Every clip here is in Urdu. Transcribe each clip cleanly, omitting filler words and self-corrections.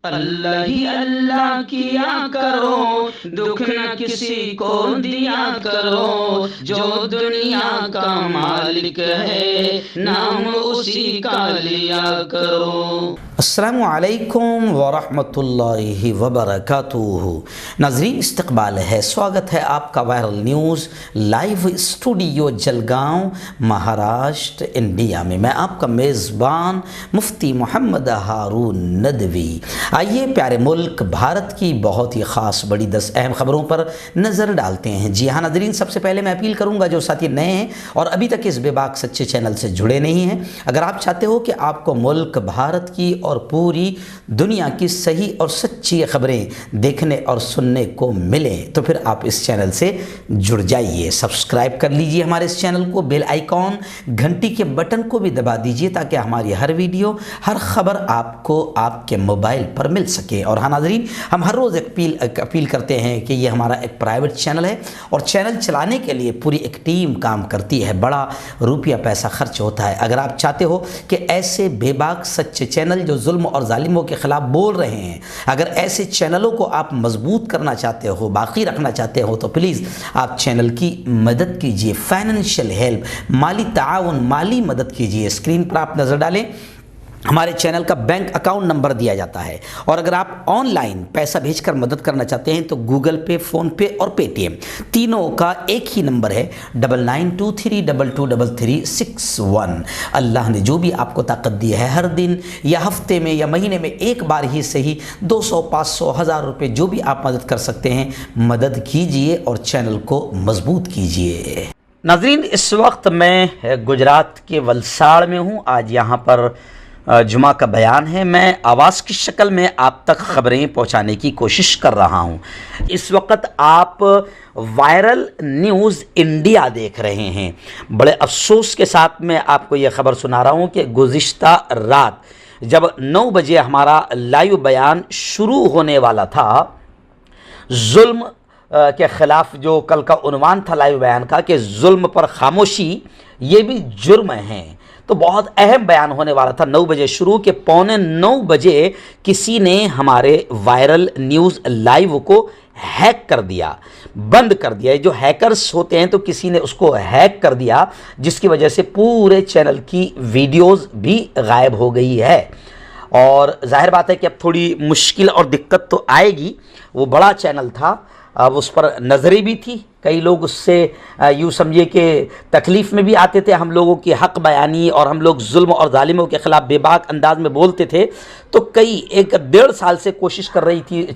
اللہ ہی اللہ کیا کرو، دکھ نہ کسی کو دیا کرو، جو دنیا کا مالک ہے نام اسی کا لیا کرو۔ السلام علیکم ورحمۃ اللہ وبرکاتہ۔ ناظرین، استقبال ہے، سواگت ہے آپ کا viral news live studio Jalgaon, Maharashtra, India میں۔ میں آپ کا میزبان مفتی محمد ہارون ندوی۔ آئیے پیارے ملک بھارت کی بہت ہی خاص بڑی 10 اہم خبروں پر نظر ڈالتے ہیں۔ جی ہاں ناظرین، سب سے پہلے میں اپیل کروں گا جو ساتھی نئے ہیں اور ابھی تک اس بے باک سچے چینل سے جڑے نہیں ہیں، اگر آپ چاہتے ہو کہ آپ کو ملک بھارت کی اور پوری دنیا کی صحیح اور سچی خبریں دیکھنے اور سننے کو ملیں تو پھر آپ اس چینل سے جڑ جائیے، سبسکرائب کر لیجئے ہمارے اس چینل کو، بیل آئیکن گھنٹی کے بٹن کو بھی دبا دیجئے تاکہ ہماری ہر ویڈیو، ہر خبر آپ کو آپ کے موبائل پر مل سکے۔ اور ہاں ناظرین، ہم ہر روز اپیل کرتے ہیں کہ یہ ہمارا ایک پرائیویٹ چینل ہے اور چینل چلانے کے لیے پوری ایک ٹیم کام کرتی ہے، بڑا روپیہ پیسہ خرچ ہوتا ہے۔ اگر آپ چاہتے ہو کہ ایسے بے باک سچے چینل جو ظلم اور ظالموں کے خلاف بول رہے ہیں، اگر ایسے چینلوں کو آپ مضبوط کرنا چاہتے ہو، باقی رکھنا چاہتے ہو تو پلیز آپ چینل کی مدد کیجئے، فائنینشیل ہیلپ، مالی تعاون، مالی مدد کیجئے۔ اسکرین پر آپ نظر ڈالیں، ہمارے چینل کا بینک اکاؤنٹ نمبر دیا جاتا ہے، اور اگر آپ آن لائن پیسہ بھیج کر مدد کرنا چاہتے ہیں تو گوگل پے، فون پے اور پے ٹی ایم تینوں کا ایک ہی نمبر ہے 9923223361۔ اللہ نے جو بھی آپ کو طاقت دی ہے، ہر دن یا ہفتے میں یا مہینے میں ایک بار ہی صحیح 200، 500، 1000 روپے جو بھی آپ مدد کر سکتے ہیں مدد کیجئے اور چینل کو مضبوط کیجئے۔ ناظرین، اس وقت میں گجرات کے ولساڑ میں ہوں۔ آج یہاں پر جمعہ کا بیان ہے۔ میں آواز کی شکل میں آپ تک خبریں پہنچانے کی کوشش کر رہا ہوں۔ اس وقت آپ وائرل نیوز انڈیا دیکھ رہے ہیں۔ بڑے افسوس کے ساتھ میں آپ کو یہ خبر سنا رہا ہوں کہ گزشتہ رات جب 9 بجے ہمارا لائیو بیان شروع ہونے والا تھا، ظلم کے خلاف جو کل کا عنوان تھا لائیو بیان کا کہ ظلم پر خاموشی یہ بھی جرم ہے، تو بہت اہم بیان ہونے والا تھا۔ 9 بجے شروع کے 8:45 بجے کسی نے ہمارے وائرل نیوز لائیو کو ہیک کر دیا، بند کر دیا۔ جو ہیکرز ہوتے ہیں تو کسی نے اس کو ہیک کر دیا، جس کی وجہ سے پورے چینل کی ویڈیوز بھی غائب ہو گئی ہے۔ اور ظاہر بات ہے کہ اب تھوڑی مشکل اور دقت تو آئے گی۔ وہ بڑا چینل تھا، اب اس پر نظری بھی تھی، کئی لوگ اس سے یوں سمجھے کہ تکلیف میں بھی آتے تھے۔ ہم لوگوں کی حق بیانی اور ہم لوگ ظلم اور ظالموں کے خلاف بے باک انداز میں بولتے تھے، تو کئی 1-1.5 سال سے کوشش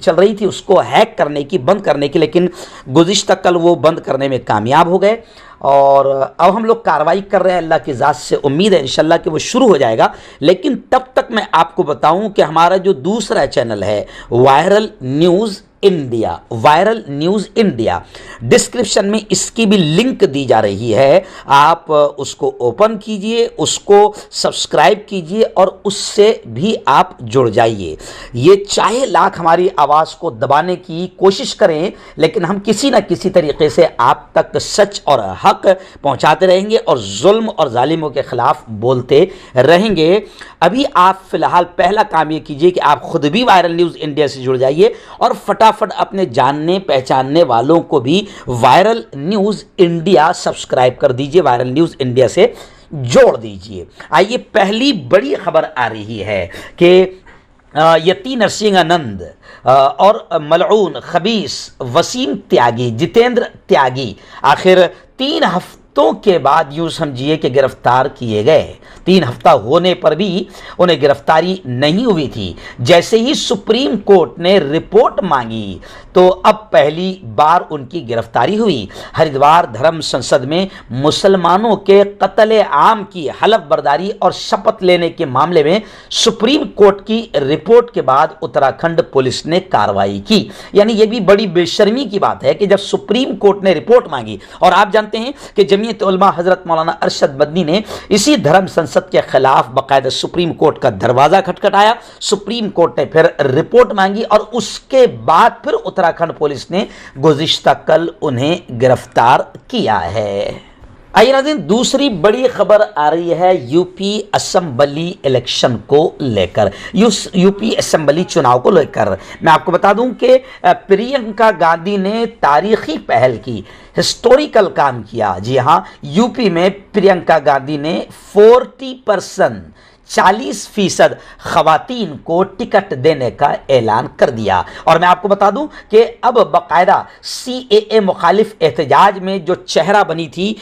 چل رہی تھی اس کو ہیک کرنے کی، بند کرنے کی، لیکن گزشتہ کل وہ بند کرنے میں کامیاب ہو گئے۔ اور اب ہم لوگ کارروائی کر رہے ہیں، اللہ کی ذات سے امید ہے انشاءاللہ کہ وہ شروع ہو جائے گا۔ لیکن تب تک میں آپ کو بتاؤں کہ ہمارا جو دوسرا چینل ہے viral news India, viral news India, description میں اس کی بھی لنک دی جا رہی ہے، آپ اس کو اوپن کیجئے، اس کو سبسکرائب کیجئے اور اس سے بھی آپ جڑ جائیے۔ یہ چاہے لاکھ ہماری آواز کو دبانے کی کوشش کریں، لیکن ہم کسی نہ کسی طریقے سے آپ تک سچ اور حق پہنچاتے رہیں گے اور ظلم اور ظالموں کے خلاف بولتے رہیں گے۔ ابھی آپ فی الحال پہلا کام یہ کیجئے کہ آپ خود بھی وائرل نیوز انڈیا سے جڑ جائیے اور فٹافٹ اپنے جاننے پہچاننے والوں کو بھی وائرل نیوز انڈیا سبسکرائب کر دیجئے، وائرل نیوز انڈیا سے جوڑ دیجئے۔ آئیے پہلی بڑی خبر آ رہی ہے کہ یتی نرسنگانند اور ملعون خبیث وسیم تیاگی، جتیندر تیاگی آخر 3 ہفتوں کے بعد یوں سمجھیے کہ گرفتار کیے گئے۔ 3 ہفتہ ہونے پر بھی انہیں گرفتاری نہیں ہوئی تھی۔ جیسے ہی سپریم کورٹ نے رپورٹ مانگی تو اب پہلی بار ان کی گرفتاری ہوئی۔ ہریدوار دھرم سنسد میں مسلمانوں کے قتل عام کی حلف برداری اور شپت لینے کے معاملے میں سپریم کورٹ کی رپورٹ کے بعد اتراکھنڈ پولیس نے کارروائی کی۔ یعنی یہ بھی بڑی بے شرمی کی بات ہے کہ جب سپریم کورٹ نے رپورٹ مانگی، اور آپ جانتے ہیں کہ جمعیت علماء حضرت مولانا ارشد مدنی نے اسی دھرم سنسد کے خلاف باقاعدہ سپریم کورٹ کا دروازہ کھٹکھٹایا، سپریم کورٹ نے پھر رپورٹ مانگی اور اس کے بعد پھر اتراکھنڈ پولیس نے گزشتہ کل انہیں گرفتار کیا ہے۔ آئیے ناظرین، دوسری بڑی خبر آ رہی ہے یو پی اسمبلی الیکشن کو لے کر، یو پی اسمبلی چناؤ کو لے کر میں آپ کو بتا دوں کہ پرینکا گاندھی نے تاریخی پہل کی، ہسٹوریکل کام کیا۔ جی ہاں، یو پی میں پرینکا گاندھی نے 40% خواتین کو ٹکٹ دینے کا اعلان کر دیا۔ اور میں آپ کو بتا دوں کہ اب باقاعدہ سی اے اے مخالف احتجاج میں جو چہرہ بنی تھی،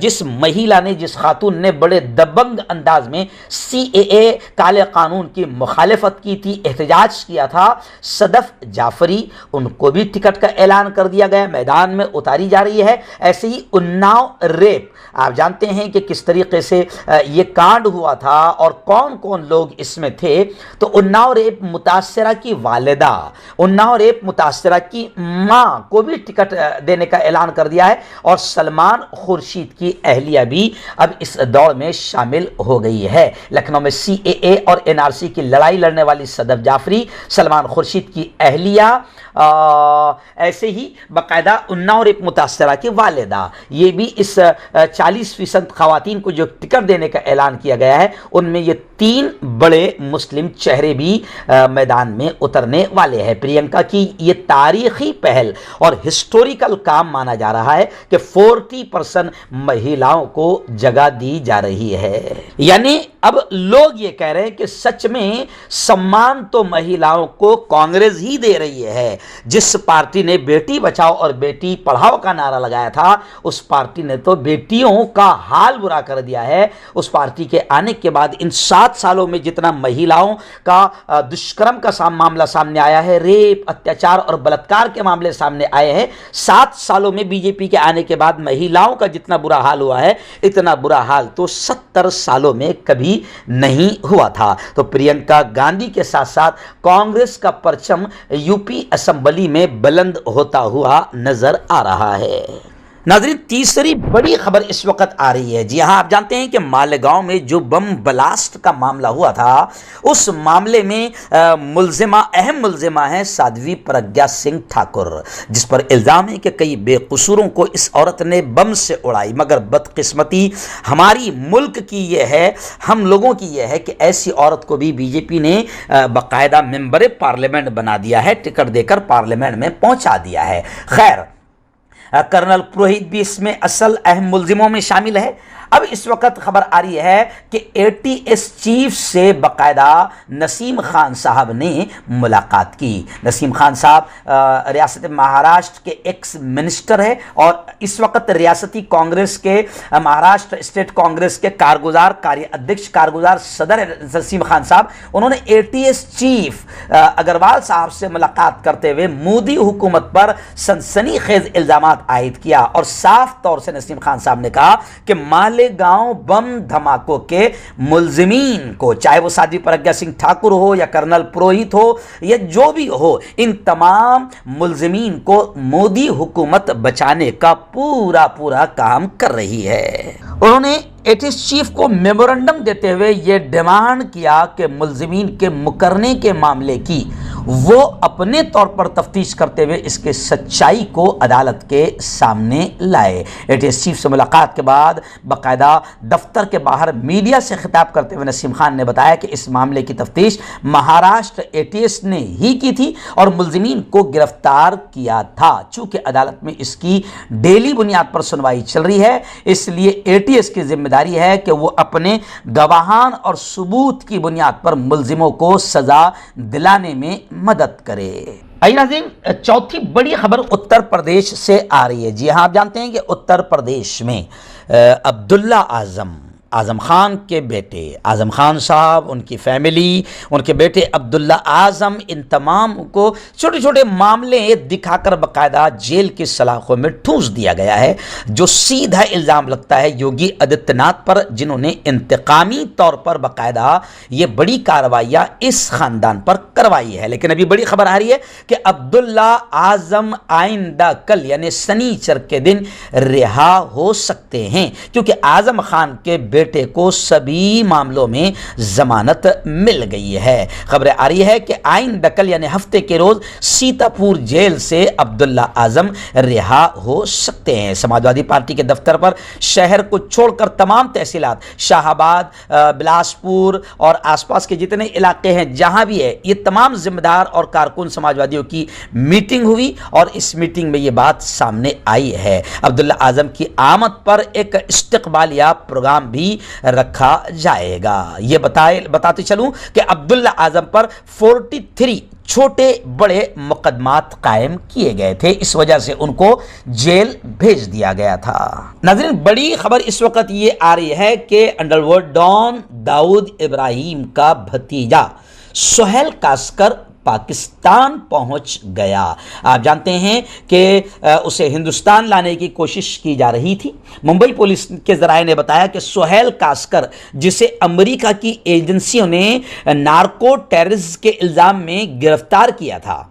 جس مہیلا نے، جس خاتون نے بڑے دبنگ انداز میں سی اے اے کالے قانون کی مخالفت کی تھی، احتجاج کیا تھا، صدف جعفری، ان کو بھی ٹکٹ کا اعلان کر دیا گیا، میدان میں اتاری جا رہی ہے۔ ایسے ہی اناؤ ریپ، آپ جانتے ہیں کہ کس طریقے سے یہ کانڈ ہوا تھا اور کون کون لوگ اس میں تھے۔ تو اناؤ ریپ متاثرہ کی والدہ، اناؤ ریپ متاثرہ کی ماں کو بھی ٹکٹ دینے کا اعلان کر دیا ہے، اور سلمان خورشید کی اہلیہ بھی اب اس دوڑ میں شامل ہو گئی ہے۔ لکھنؤ میں سی اے اے اور این آر سی کی لڑائی لڑنے والی صدف جعفری، سلمان خورشید کی اہلیہ، ایسے ہی باقاعدہ اناؤ ریپ متاثرہ کی والدہ، یہ بھی اس 40% خواتین کو جو ٹکٹ دینے کا اعلان کیا گیا ہے، ان میں یہ 3 بڑے مسلم چہرے بھی میدان میں اترنے والے ہیں۔ پرینکا کی یہ تاریخی پہل اور ہسٹوریکل کام مانا جا رہا ہے کہ 40% مہیلاؤں کو جگہ دی جا رہی ہے۔ یعنی اب لوگ یہ کہہ رہے ہیں کہ سچ میں سمان تو مہیلاؤں کو کانگریس ہی دے رہی ہے۔ جس پارٹی نے بیٹی بچاؤ اور بیٹی پڑھاؤ کا نعرہ لگایا تھا، اس پارٹی نے تو بیٹیوں کا حال برا کر دیا ہے۔ اس پارٹی کے آنے کے بعد ان 7 سالوں میں جتنا مہیلاؤں کا دشکرم کا معاملہ سامنے آیا ہے، ریپ، اتیاچار اور بلاత్కాر کے معاملے سامنے آئے ہیں، 7 سالوں میں بی جے پی کے آنے کے بعد مہیلاؤں کا جتنا برا حال ہوا ہے، اتنا برا حال تو 70 سالوں میں کبھی نہیں ہوا تھا۔ تو پرینکا گاندھی کے ساتھ ساتھ کانگریس کا پرچم یو پی اسمبلی میں بلند ہوتا ہوا نظر آ رہا ہے۔ ناظرین، تیسری بڑی خبر اس وقت آ رہی ہے۔ جی ہاں، آپ جانتے ہیں کہ مالیگاؤں میں جو بم بلاسٹ کا معاملہ ہوا تھا، اس معاملے میں اہم ملزمہ ہیں سادھوی پرگیا سنگھ ٹھاکر، جس پر الزام ہے کہ کئی بے قصوروں کو اس عورت نے بم سے اڑائی، مگر بدقسمتی ہماری ملک کی یہ ہے، ہم لوگوں کی یہ ہے کہ ایسی عورت کو بھی بی جے پی نے باقاعدہ ممبر پارلیمنٹ بنا دیا ہے، ٹکٹ دے کر پارلیمنٹ میں پہنچا دیا ہے۔ خیر، کرنل پروہت بھی اس میں اصل اہم ملزموں میں شامل ہے۔ اب اس وقت خبر آ رہی ہے کہ اے ٹی ایس چیف سے باقاعدہ نسیم خان صاحب نے ملاقات کی۔ نسیم خان صاحب ریاست مہاراشٹر کے ایکس منسٹر ہے اور اس وقت ریاستی کانگریس کے، مہاراشٹر اسٹیٹ کانگریس کے کارگزار صدر نسیم خان صاحب، انہوں نے A T S chief Agarwal صاحب سے ملاقات کرتے ہوئے مودی حکومت پر سنسنی خیز الزامات عائد کیا، اور صاف طور سے نسیم خان صاحب نے کہا کہ مالیگاؤں بم دھماکوں کے ملزمین کو، چاہے وہ سادھوی پرگیا سنگھ ٹھاکر ہو یا کرنل پروہت ہو یا جو بھی ہو، ان تمام ملزمین کو مودی حکومت بچانے کا پورا کام کر رہی ہے۔ انہوں نے اے ٹی ایس چیف کو میمورنڈم دیتے ہوئے یہ ڈیمانڈ کیا کہ ملزمین کے مقررے کے معاملے کی وہ اپنے طور پر تفتیش کرتے ہوئے اس کے سچائی کو عدالت کے سامنے لائے۔ اے ٹی ایس چیف سے ملاقات کے بعد باقاعدہ دفتر کے باہر میڈیا سے خطاب کرتے ہوئے نسیم خان نے بتایا کہ اس معاملے کی تفتیش مہاراشٹر اے ٹی ایس نے ہی کی تھی اور ملزمین کو گرفتار کیا تھا۔ چونکہ عدالت میں اس کی ڈیلی بنیاد پر سنوائی چل رہی ہے، اس لیے اے ٹی ایس کی ذمہ داری ہے کہ وہ اپنے گواہان اور ثبوت کی بنیاد پر ملزموں کو سزا دلانے میں مدد کرے۔ ناظرین، چوتھی بڑی خبر اتر پردیش سے آ رہی ہے۔ جی ہاں، آپ جانتے ہیں کہ اتر پردیش میں عبداللہ اعظم خان کے بیٹے اعظم خان صاحب، ان کی فیملی، ان کے بیٹے عبداللہ اعظم، ان تمام کو چھوٹے چھوٹے معاملے دکھا کر باقاعدہ جیل کی سلاخوں میں ٹھونس دیا گیا ہے، جو سیدھا الزام لگتا ہے یوگی آدتیہ ناتھ پر، جنہوں نے انتقامی طور پر باقاعدہ یہ بڑی کارروائیاں اس خاندان پر کروائی ہے۔ لیکن ابھی بڑی خبر آ رہی ہے کہ عبداللہ اعظم آئندہ کل یعنی سنیچر کے دن رہا ہو سکتے ہیں، کیونکہ اعظم خان کے بیٹے بیٹے کو سبھی معاملوں میں ضمانت مل گئی ہے۔ خبر آ رہی ہے کہ آئندہ کل یعنی ہفتے کے روز سیتاپور جیل سے عبداللہ اعظم رہا ہو سکتے ہیں۔ سماجوادی پارٹی کے دفتر پر شہر کو چھوڑ کر تمام تحصیلات، شاہ آباد، بلاسپور اور آس پاس کے جتنے علاقے ہیں جہاں بھی ہے، یہ تمام ذمہ دار اور کارکن سماجوادیوں کی میٹنگ ہوئی اور اس میٹنگ میں یہ بات سامنے آئی ہے۔ عبداللہ اعظم کی آمد پر ایک استقبالیہ پروگرام بھی رکھا جائے گا۔ یہ بتاتے چلوں کہ عبداللہ اعظم پر 43 چھوٹے بڑے مقدمات قائم کیے گئے تھے، اس وجہ سے ان کو جیل بھیج دیا گیا تھا۔ ناظرین، بڑی خبر اس وقت یہ آ رہی ہے کہ انڈر ورلڈ ڈان داؤد ابراہیم کا بھتیجا سہیل کاسکر پاکستان پہنچ گیا۔ آپ جانتے ہیں کہ اسے ہندوستان لانے کی کوشش کی جا رہی تھی۔ ممبئی پولیس کے ذرائع نے بتایا کہ سہیل کاسکر، جسے امریکہ کی ایجنسیوں نے نارکو ٹیررزم کے الزام میں گرفتار کیا تھا،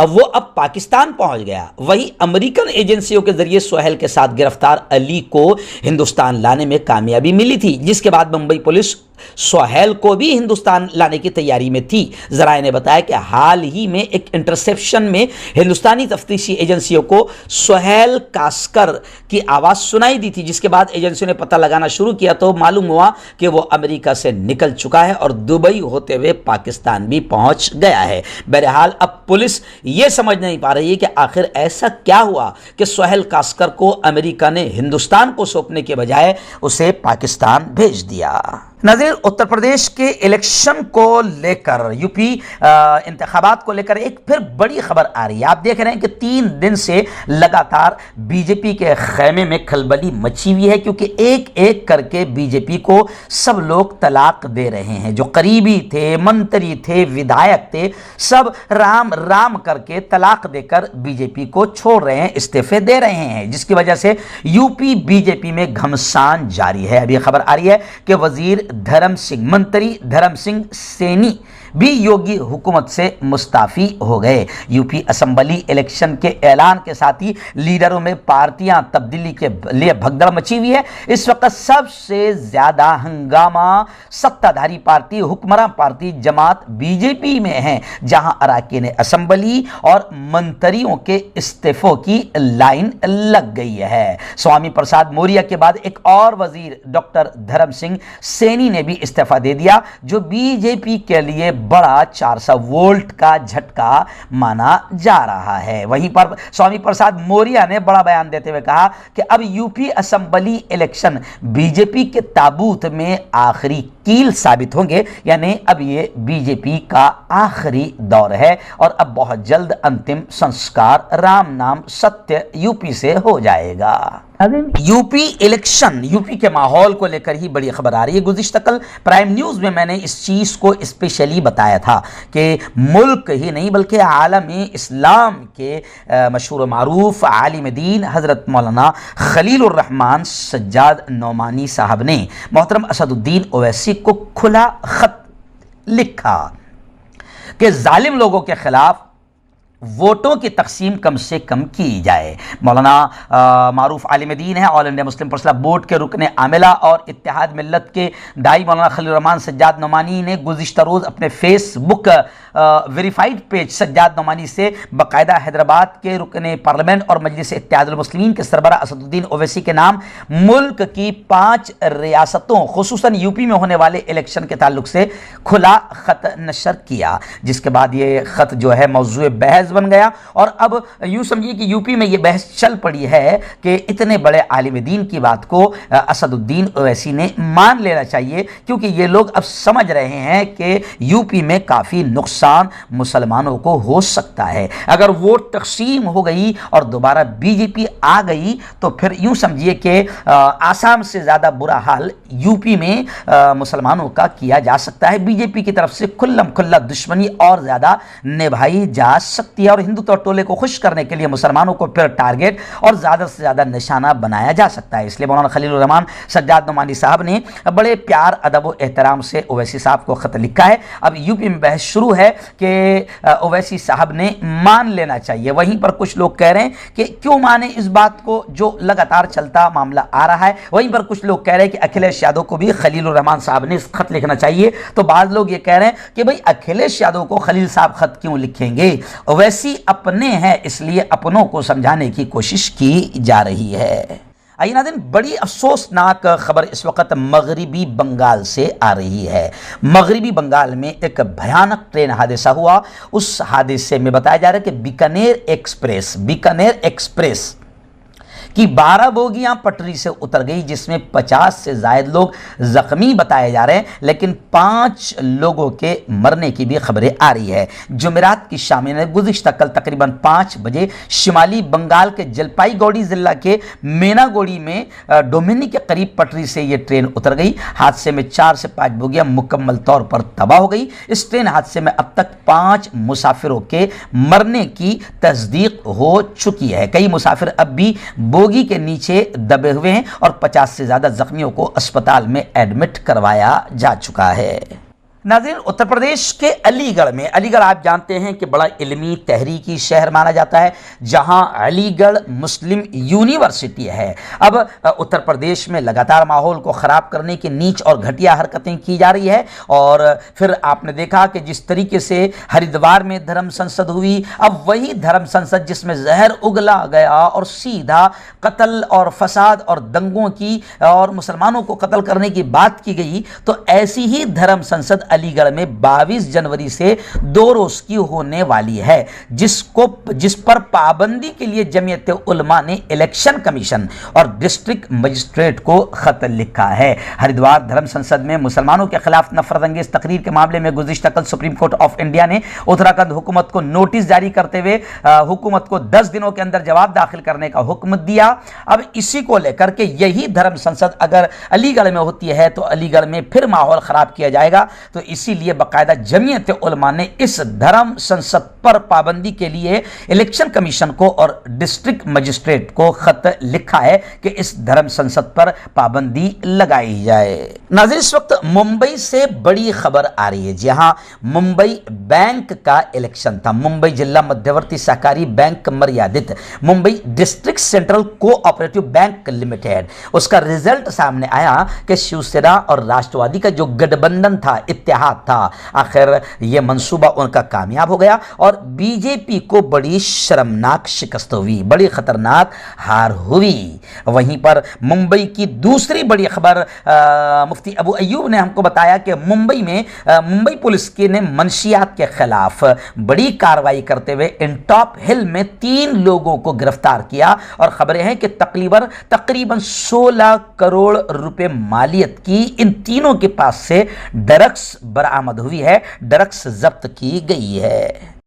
وہ اب پاکستان پہنچ گیا۔ وہی امریکن ایجنسیوں کے ذریعے سہیل کے ساتھ گرفتار علی کو ہندوستان لانے میں کامیابی ملی تھی، جس کے بعد ممبئی پولیس سہیل کو بھی ہندوستان لانے کی تیاری میں تھی۔ ذرائع نے بتایا کہ حال ہی میں ایک انٹرسیپشن میں ہندوستانی تفتیشی ایجنسیوں کو سہیل کاسکر کی آواز سنائی دی تھی، جس کے بعد ایجنسیوں نے پتہ لگانا شروع کیا تو معلوم ہوا کہ وہ امریکہ سے نکل چکا ہے اور دبئی ہوتے ہوئے پاکستان بھی پہنچ گیا ہے۔ بہرحال اب پولیس یہ سمجھ نہیں پا رہی ہے کہ آخر ایسا کیا ہوا کہ سہیل کاسکر کو امریکہ نے ہندوستان کو سونپنے کے بجائے اسے پاکستان بھیج دیا۔ ناظرین، اتر پردیش کے الیکشن کو لے کر، یو پی انتخابات کو لے کر ایک پھر بڑی خبر آ رہی ہے۔ آپ دیکھ رہے ہیں کہ 3 دن سے لگاتار بی جے پی کے خیمے میں کھلبلی مچی ہوئی ہے، کیونکہ ایک ایک کر کے بی جے پی کو سب لوگ طلاق دے رہے ہیں۔ جو قریبی تھے، منتری تھے، ودھایک تھے، سب رام رام کر کے طلاق دے کر بی جے پی کو چھوڑ رہے ہیں، استعفے دے رہے ہیں، جس کی وجہ سے یو پی بی جے پی میں گھمسان جاری ہے۔ ابھی خبر آ رہی ہے کہ وزیر دھرم سنگھ، منتری دھرم سنگھ سینی بھی یوگی حکومت سے مستعفی ہو گئے۔ یو پی اسمبلی الیکشن کے اعلان کے ساتھ ہی لیڈروں میں پارٹیاں تبدیلی کے لیے بھگدڑ مچی ہوئی ہے۔ اس وقت سب سے زیادہ ہنگامہ ستہ دھاری پارٹی، حکمراں پارٹی جماعت بی جے پی میں ہیں، جہاں اراکین اسمبلی اور منتریوں کے استعفوں کی لائن لگ گئی ہے۔ سوامی پرساد موریہ کے بعد ایک اور وزیر ڈاکٹر دھرم سنگھ سینی نے بھی استعفیٰ دے دیا، جو بی جے پی کے لیے بڑا 400 وولٹ کا جھٹکا مانا جا رہا ہے۔ وہیں پر سوامی پرساد موریہ نے بڑا بیان دیتے ہوئے کہا کہ اب U P assembly election B J P کے تابوت میں آخری کیل ثابت ہوں گے، یعنی اب یہ بی جے پی کا آخری دور ہے اور اب بہت جلد انتم سنسکار رام نام ستیہ یو پی سے ہو جائے گا۔ U P election, U P کے ماحول کو لے کر ہی بڑی خبر آ رہی ہے۔ گزشتہ کل پرائم نیوز میں میں نے اس چیز کو اسپیشلی بتایا تھا کہ ملک ہی نہیں بلکہ عالم اسلام کے مشہور و معروف عالم دین حضرت مولانا خلیل الرحمن سجاد نعمانی صاحب نے محترم اسد الدین اویسی کو کھلا خط لکھا کہ ظالم لوگوں کے خلاف ووٹوں کی تقسیم کم سے کم کی جائے۔ مولانا معروف عالم دین ہے، آل انڈیا مسلم پرسنل بورڈ کے رکن عاملہ اور اتحاد ملت کے داعی مولانا خلیل الرحمن سجاد نعمانی نے گزشتہ روز اپنے فیس بک ویریفائڈ پیج سجاد نعمانی سے باقاعدہ حیدرآباد کے رکن پارلیمنٹ اور مجلس اتحاد المسلمین کے سربراہ اسد الدین اویسی کے نام ملک کی 5 ریاستوں خصوصاً یو پی میں ہونے والے الیکشن کے تعلق سے کھلا خط نشر کیا، جس کے بعد یہ خط جو ہے موضوع بحث بن گیا اور اب یوں سمجھیے کہ یو پی میں یہ بحث چل پڑی ہے کہ اتنے بڑے عالم دین کی بات کو اسد الدین اویسی نے مان لینا چاہیے، کیونکہ یہ لوگ اب سمجھ رہے ہیں کہ یو پی میں کافی نقصان مسلمانوں کو ہو سکتا ہے۔ اگر ووٹ تقسیم ہو گئی اور دوبارہ بی جے پی آ گئی تو پھر یوں سمجھیے کہ آسام سے زیادہ برا حال یو پی میں مسلمانوں کا کیا جا سکتا ہے۔ بی جے پی کی طرف سے کھلم کھلا دشمنی اور زیادہ نبھائی جا سکتی ہے اور ہندوتو ٹولے کو خوش کرنے کے لیے مسلمانوں کو پھر ٹارگٹ اور زیادہ سے زیادہ نشانہ بنایا جا سکتا ہے۔ اس لیے مولانا خلیل الرحمن سجاد نعمانی صاحب نے بڑے پیار ادب و احترام سے اویسی صاحب کو خط لکھا ہے۔ اب یو پی میں بحث شروع ہے کہ اویسی صاحب نے مان لینا چاہیے. وہیں پر کچھ لوگ کہہ رہے ہیں کہ کیوں مانے اس بات کو جو لگاتار چلتا معاملہ آ رہا ہے. وہیں پر کچھ لوگ کہہ رہے ہیں کہ اکھلیش یادو کو بھی خلیل الرحمان صاحب نے خط لکھنا چاہیے. تو بعض لوگ یہ کہہ رہے ہیں کہ بھئی اکھلیش یادو کو خلیل صاحب خط کیوں لکھیں گے, اویسی اپنے ہیں اس لیے اپنوں کو سمجھانے کی کوشش کی جا رہی ہے. آئیے ناظرین, بڑی افسوسناک خبر اس وقت مغربی بنگال سے آ رہی ہے. مغربی بنگال میں ایک بھیانک ٹرین حادثہ ہوا. اس حادثے میں بتایا جا رہا ہے کہ بیکانیر ایکسپریس کی 12 بوگیاں پٹری سے اتر گئی, جس میں 50 سے زائد لوگ زخمی بتائے جا رہے ہیں, لیکن 5 لوگوں کے مرنے کی بھی خبریں آ رہی ہے. جمعرات کی شام میں گزشتہ کل تقریباً 5 بجے شمالی بنگال کے جلپائی گوڑی ضلع کے مینا گوڑی میں ڈومینی کے قریب پٹری سے یہ ٹرین اتر گئی. حادثے میں 4 سے 5 بوگیاں مکمل طور پر تباہ ہو گئی. اس ٹرین حادثے میں اب تک 5 مسافروں کے مرنے کی تصدیق ہو چکی ہے. کئی مسافر اب بھی بوگی کے نیچے دبے ہوئے ہیں اور 50 سے زیادہ زخمیوں کو اسپتال میں ایڈمٹ کروایا جا چکا ہے. ناظرین, اتر پردیش کے علی گڑھ میں, علی گڑھ آپ جانتے ہیں کہ بڑا علمی تحریکی شہر مانا جاتا ہے, جہاں علی گڑھ مسلم یونیورسٹی ہے. اب اتر پردیش میں لگاتار ماحول کو خراب کرنے کی نیچ اور گھٹیا حرکتیں کی جا رہی ہے, اور پھر آپ نے دیکھا کہ جس طریقے سے ہریدوار میں دھرم سنسد ہوئی, اب وہی دھرم سنسد جس میں زہر اگلا گیا اور سیدھا قتل اور فساد اور دنگوں کی اور مسلمانوں کو قتل کرنے کی بات کی گئی, تو ایسی ہی دھرم سنسد علی گڑھ میں 22 جنوری سے 2 روز کی ہونے والی ہے, جس پر پابندی کے لیے جمعیت علماء نے الیکشن کمیشن اور ڈسٹرکٹ مجسٹریٹ کو خط لکھا ہے. ہریدوار دھرم سنسد میں مسلمانوں کے خلاف نفرت انگیز تقریر کے معاملے میں گزشتہ کل سپریم کورٹ آف انڈیا نے اتراکھنڈ حکومت کو نوٹس جاری کرتے ہوئے حکومت کو 10 دنوں کے اندر جواب داخل کرنے کا حکم دیا. اب اسی کو لے کر کے یہی دھرم سنسد اگر علی گڑھ میں ہوتی ہے تو علی گڑھ میں پھر ماحول خراب کیا جائے گا. تو اسی لیے باقاعدہ جمعیت علماء نے اس دھرم سنسد پر پابندی کے لیے الیکشن کمیشن کو اور ڈسٹرکٹ مجسٹریٹ کو خط لکھا ہے کہ اس دھرم سنسد پر پابندی لگائی جائے. ناظرین, اس وقت ممبئی سے بڑی خبر آ رہی ہے. جی ہاں, ممبئی بینک کا الیکشن تھا. ممبئی ضلع مدھیورتی سہکاری بینک مریادت Mumbai district central cooperative bank limited, اس کا رزلٹ سامنے آیا کہ شیو سینا اور راشٹروادی کا جو گٹھ بندھن تھا, اتحاد تھا, آخر یہ منصوبہ ان کا کامیاب ہو گیا اور بی جے پی کو بڑی شرمناک شکست ہوئی, بڑی خطرناک ہار ہوئی. وہیں پر ممبئی کی دوسری بڑی خبر, مفتی ابو ایوب نے ہم کو بتایا کہ ممبئی میں ممبئی پولیس کی نے منشیات کے خلاف بڑی کارروائی کرتے ہوئے انٹاپ ہل میں 3 لوگوں کو گرفتار کیا, اور خبریں ہیں کہ تقریباً 16 کروڑ روپے مالیت کی ان تینوں کے پاس سے ڈرگس برآمد ہوئی ہے, ڈرگس ضبط کی گئی ہے.